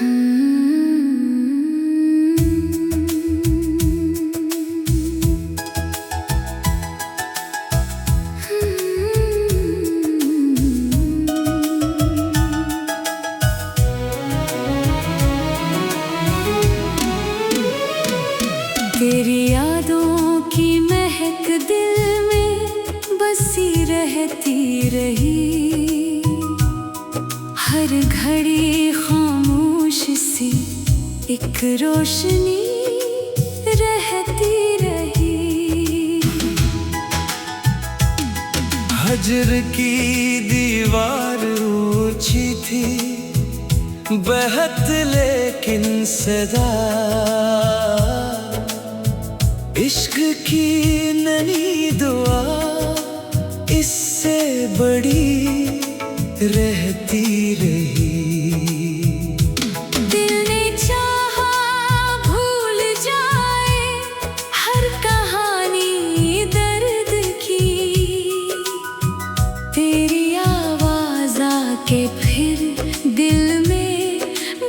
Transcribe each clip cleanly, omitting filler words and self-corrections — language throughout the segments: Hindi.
तेरी यादों की महक दिल में बसी रहती रही, हर घड़ी खामोश सी एक रोशनी रहती रही। हजर की दीवार ऊंची थी, बहत लेकिन सदा इश्क की ननी दुआ इससे बड़ी रहती रही। दिल ने चाहा भूल जाए हर कहानी दर्द की, तेरी आवाज़ आके फिर दिल में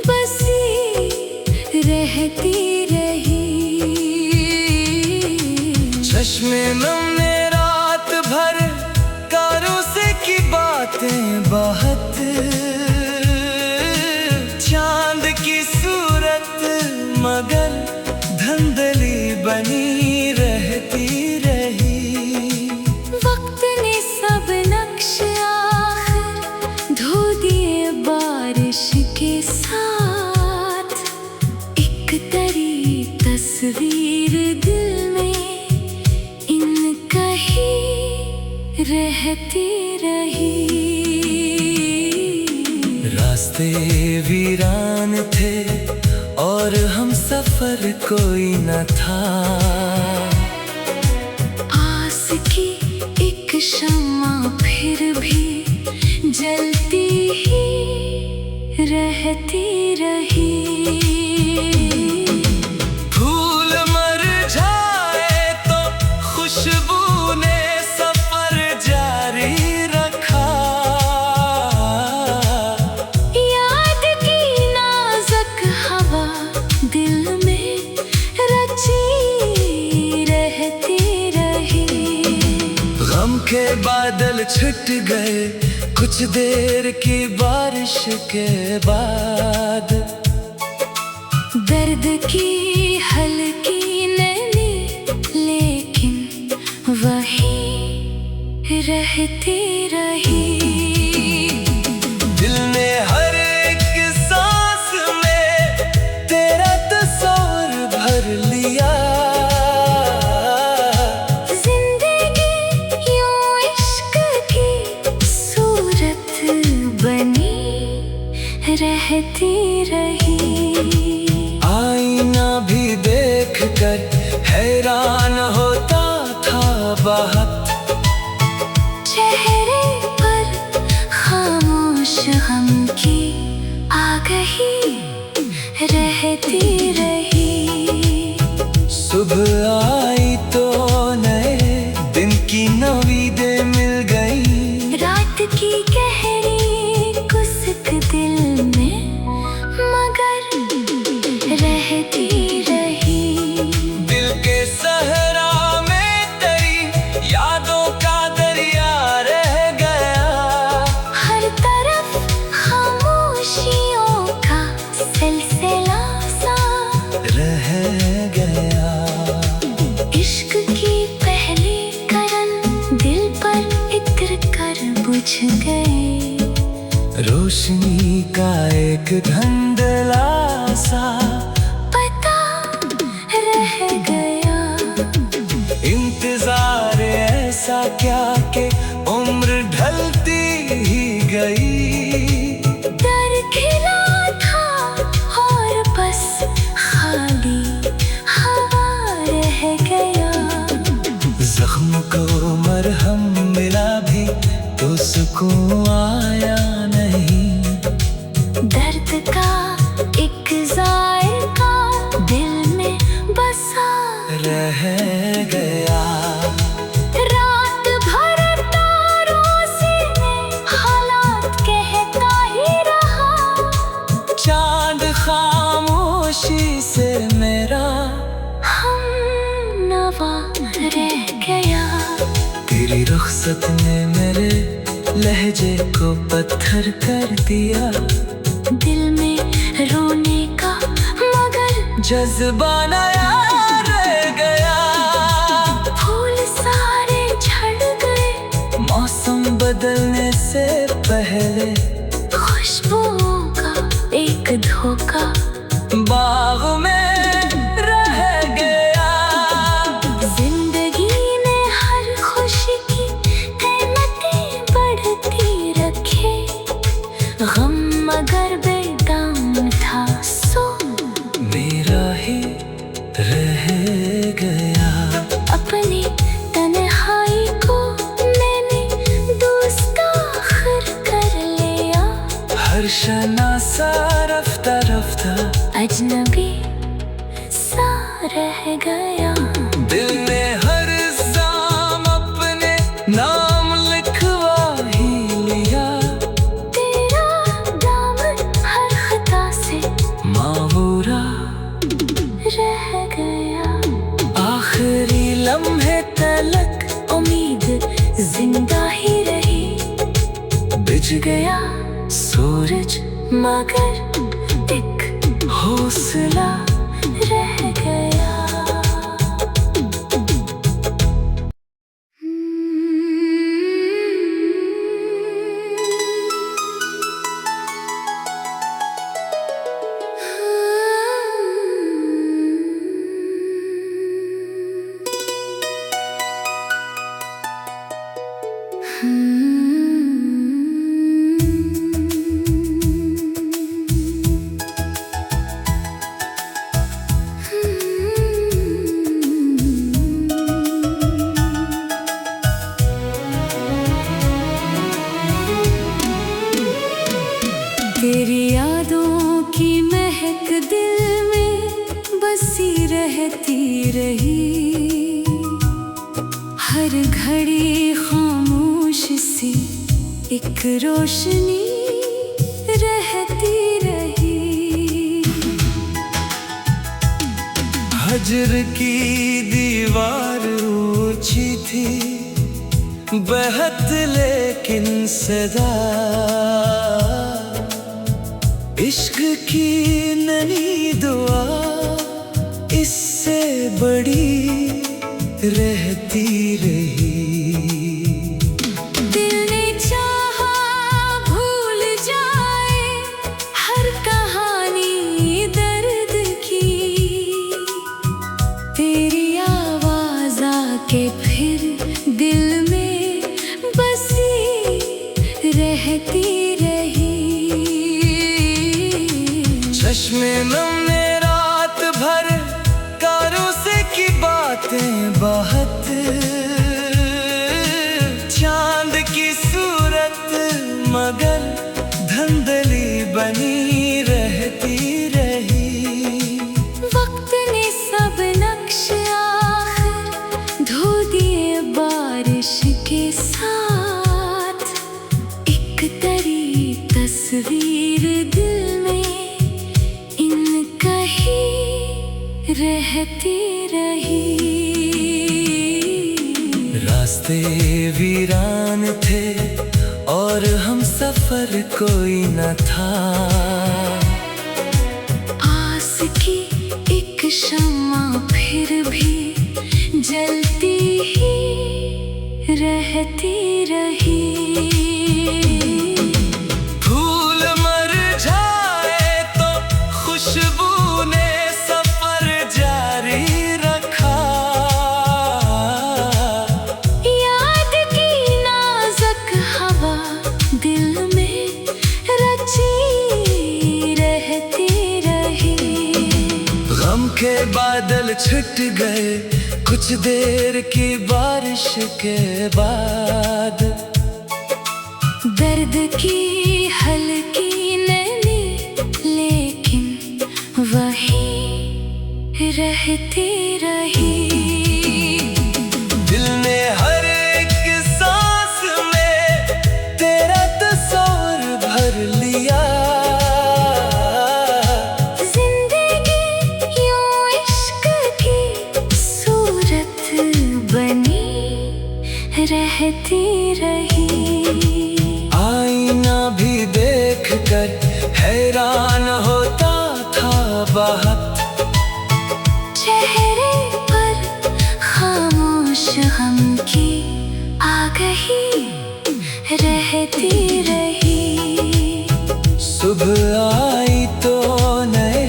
बसी रहती रही। चश्मे नम ने रात भर कारों से की बातें बहुत, चांद की सूरत मगर धंधली बनी रहती रही। वक्त ने सब नक्श आखिर धो दिए बारिश के साथ, एक तरी तस्वीर दिल में रहती रही। रास्ते वीरान थे और हम सफर कोई न था, आस की एक शम्मा फिर भी जलती ही रहती रही। फूल मर जाए तो खुशबू ने सफर जारी रखा, याद की नाजुक हवा दिल में रची रहती रही। गम के बादल छुट गए कुछ देर की बारिश के बाद, दर्द की हल्की नैनी लेकिन वही रहती रही। दिल ने हर एक सांस में तेरा तस्वीर भर लिया, जिंदगी यूं इश्क की सूरत बनी रहती रही। आईना भी देख कर हैरान होता था बहुत, चेहरे पर खामोश गम की आगही रहती रही। सुबह आई तो नए दिन की नवीदें मिल गई, रात की गहरी कुसक दिल में मगर रहती रही। दिल के सहरा में तेरी यादों का दरिया रह गया, हर तरफ खामोशियों का सिलसिला सा रह गया। इश्क की पहली करन दिल पर इत्र कर बुझ गई, रोशनी का एक धुंधला सा पता रह गया। इंतजार ऐसा क्या कि उम्र ढलती ही गई, डर खिला था और बस खाली हवा रह गया। जख्म को मरहम मिला भी तो सुकून आया नहीं, दर्द का एक ज़ाया फुर्सत ने मेरे लहजे को पत्थर कर दिया। दिल में रोने का मगर जज्बा नया रह गया। फूल सारे झड़ गए, मौसम बदलने से पहले खुशबुओं का एक धोखा बाग में रह गया। जिंदगी ने हर खुशी की कीमतें बढ़ती रखे, गम मगर बेदाम था सो मेरा ही रह गया। अपनी तन्हाई को मैंने दोस्ताखिर कर लिया। हर शनासा रफ्ता रफ्ता अजनबी सा रह गया। दिल ने हर जाम अपने नाम लिखवा ही लिया। तेरा दामन हर खता से मावूरा रह गया। आखिरी लम्हे तलक उम्मीद जिंदा ही रही, बिछ गया सूरज मगर एक हौसला रह गया। तेरी यादों की महक दिल में बसी रहती रही। हर घड़ी खामोश सी एक रोशनी रहती रही। हजर की दीवार ऊंची थी, बहत लेकिन सदा इश्क की ननी दुआ इससे बड़ी रहती रही। दिल ने चाहा भूल जाए हर कहानी दर्द की। तेरी आवाज़ आके फिर दिल में बसी रहती रही। चश्मे नम ने रात भर कारों से की बातें बहुत, चांद की सूरत मगर धंधली बनी रहती रही। वक्त ने सब नक्श आखिर धो दिए बारिश के साथ। एक तरी तस्वीर दिल में रहती रही। रास्ते वीरान थे और हम सफर कोई न था। आस की एक शम्मा फिर भी जलती ही रहती रही। फूल मर जाए तो खुशबू ने सफर जारी रखा। याद की नाजुक हवा दिल में रची रहती रही। गम के बादल छुट गए कुछ देर की बारिश के बाद। दर्द की हल्की नमी लेकिन वही रहती रही। दिल ने हर एक सांस में तेरा तस्वीर भर लिया। जिंदगी यूं इश्क की सूरत बनी रहती हैरान होता था बहुत। चेहरे पर खामोश गम की आगही रहती रही। सुबह आई तो नए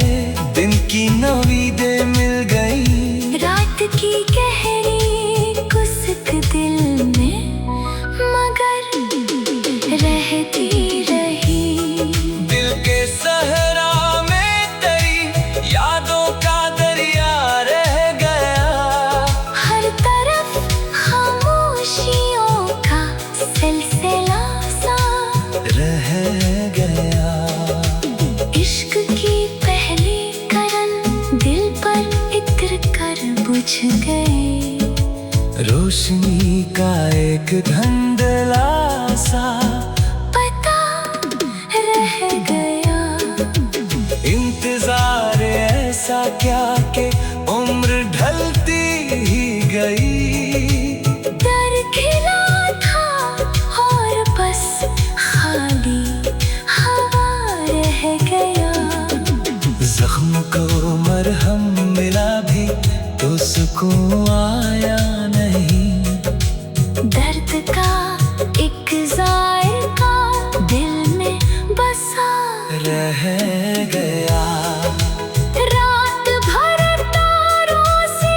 दिन की नवीदें मिल गई। रात की गहरी कुसक दिल में मगर रहती रही। दिल के सहरा में तेरी यादों का दरिया रह गया। हर तरफ खामोशियों का सिलसिला सा रह गया। इश्क की पहली करन दिल पर इत्र कर बुझ गई। रोशनी का एक धुंधला सा पता रह गया। इंतजार ऐसा क्या कि उम्र ढलती ही गई। डर खिला था और बस खाली हवा रह गया। जख्म को मरहम मिला भी तो सुकून आया नहीं। दर्द का एक जायका दिल में बसा रह गया। रात भर तारों से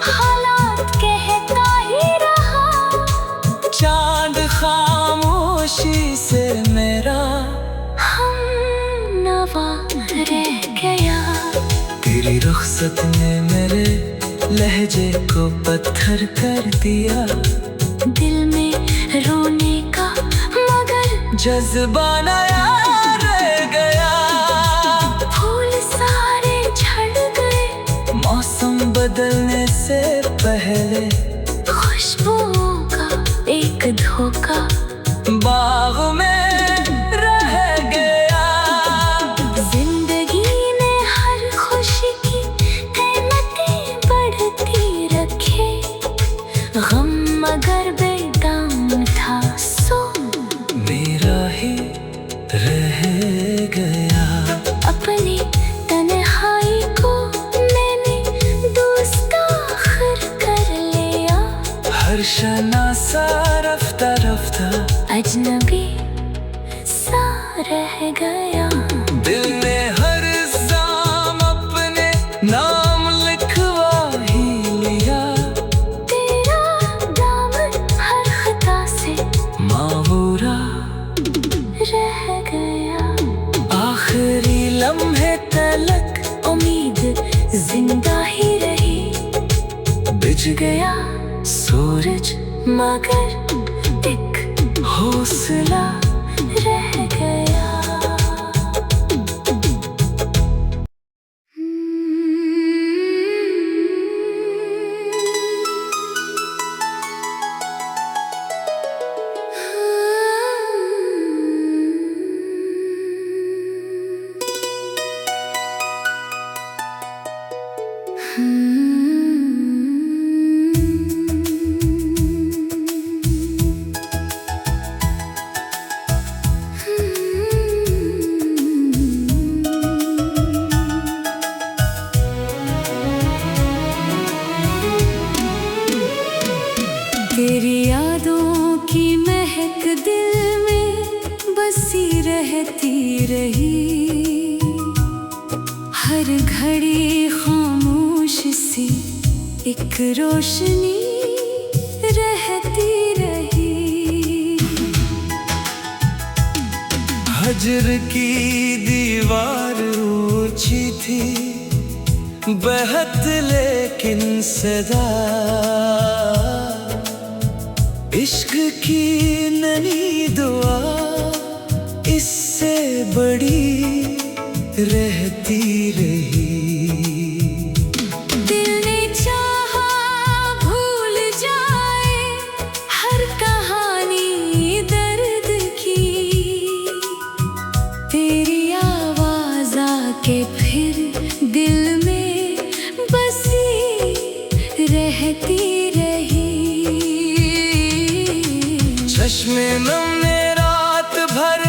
हालात कहता ही रहा। चांद खामोशी से मेरा हम नवा रह गया। तेरी रुखसत ने मेरे लहजे को पत्थर कर दिया। दिल में रोने का मगर जज्बा नया रह गया। फूल सारे झड़ गए। मौसम बदलने से पहले खुशबुओं का एक धोखा बाग में रह गया। जिंदगी ने हर खुशी की कीमतें बढ़ती रखे। गम मगर बेदाम था सो मेरा ही रह गया। अपनी तन्हाई को मैंने दोस्ताखिर कर लिया। हर शना सा रफ्ता रफ्ता अजनबी सा रह गया। दिल ने हर जाम अपने नाम लिखवा ही लिया। तेरा दामन हर खता से मावूरा रह गया। आखिरी लम्हे तलक उम्मीद जिंदा ही रही। बिज गया सूरज मगर एक हौसला रह गया। तेरी यादों की महक दिल में बसी रहती रही। हर घड़ी खामोश सी एक रोशनी रहती रही। हजर की दीवार ऊंची थी बहत लेकिन सदा। इश्क की ननी दुआ इससे बड़ी रहती रही। दिल ने चाहा भूल जाए हर कहानी दर्द की। तेरी आवाज़ आके फिर दिल में बसी रहती रही। चश्मे नम ने रात भर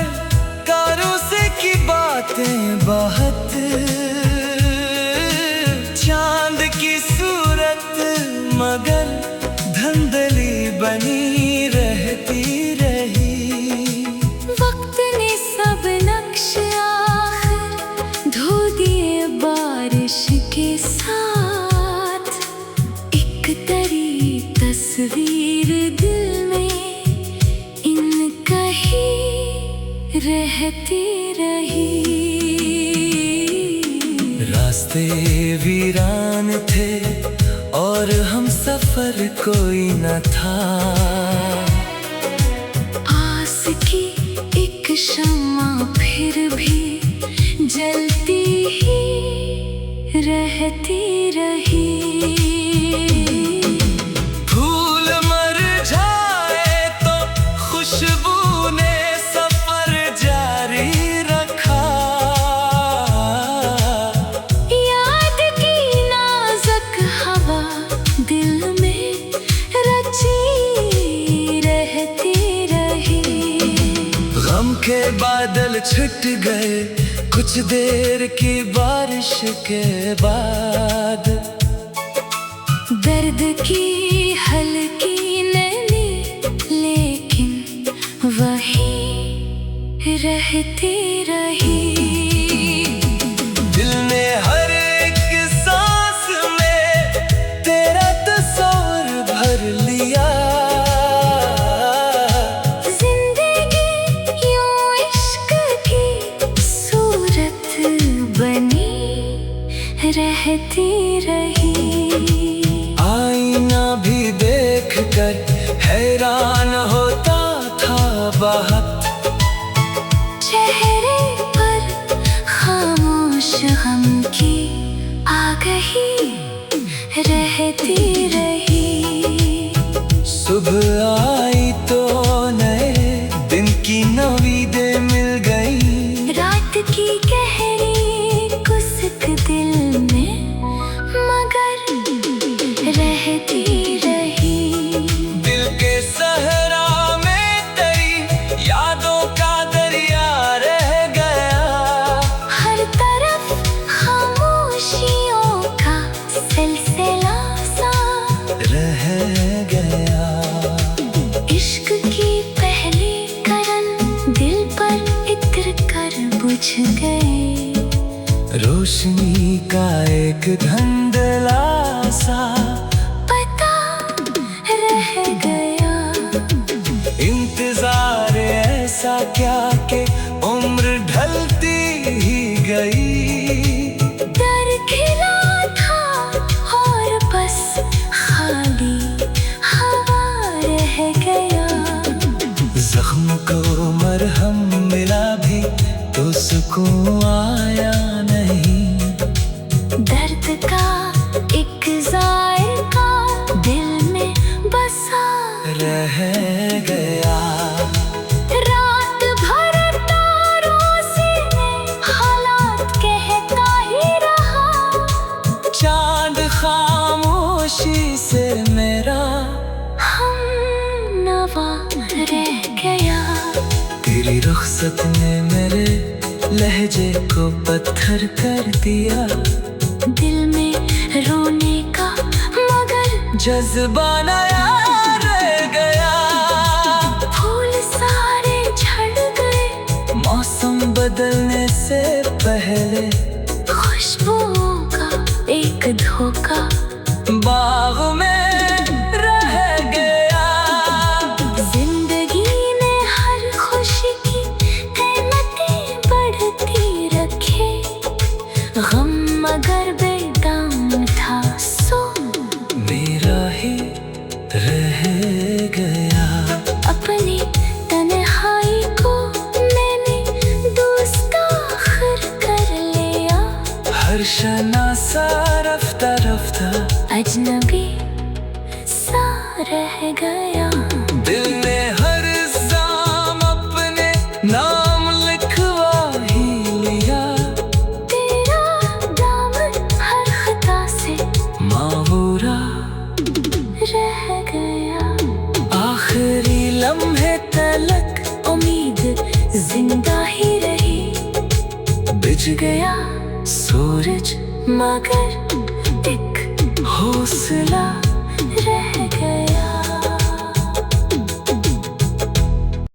कारों से की बात तस्वीर दिल में इन कहीं रहती रही। रास्ते वीरान थे और हम सफर कोई न था। आस की एक शम्मा फिर भी जलती ही रहती रही। फूल मर जाए तो खुशबू ने सफर जारी रखा। याद की नाजुक हवा दिल में रची रहती रही। गम के बादल छुट गए कुछ देर की बारिश के बाद। दर्द की हल्की नमी लेकिन वही रहती रही। दिल ने हर एक सांस में तेरा तस्वीर भर लिया। जिंदगी यूं इश्क की सूरत बनी रहती रही। आईना भी देख कर हैरान होता था बहुत। चेहरे पर खामोश गम की आगही रहती रही। सुबह आई तो नए दिन की नवीदें मिल गई। रात की गहरी कुसक दिल में मगर रहती रही। दिल के सहरा में तेरी यादों का दरिया रह गया। हर तरफ खामोशियों का सिलसिला सा रह गया। इश्क की पहली करन दिल पर इत्र कर बुझ गई। रोशनी का एक धुंधला सा पता रह गया। इंतजार ऐसा क्या कि उम्र ढलती ही गई। डर खिला था और बस खाली हवा रह गया। जख्म को मरहम मिला भी तो सुकून आया नहीं। दर्द का एक जायका दिल में बसा रह गया। रात भर तारों से हालात कहता ही रहा। चांद खामोशी से मेरा हम नवा रह गया। तेरी रुखसत ने मेरे लहजे को पत्थर कर दिया। दिल में रोने का मगर जज्बा नया रह गया। फूल सारे झड़ गए। मौसम बदलने से पहले खुशबुओं का एक धोखा बाग में रह गया। जिंदगी ने हर खुशी की कीमतें बढ़ती रखे। गम मगर बेदाम था सो मेरा ही रह गया। अपनी तन्हाई को मैंने दोस्ताखिर कर लिया। हर शनासा रफ्ता रफ्ता अजनबी सा रह गया। दिल ने हर जाम अपने नाम लिखवा ही लिया। तेरा दामन हर खता से मावूरा रह गया। आखिरी लम्हे तलक उम्मीद जिंदा ही रही। बिज गया सूरज मगर एक हौसला रह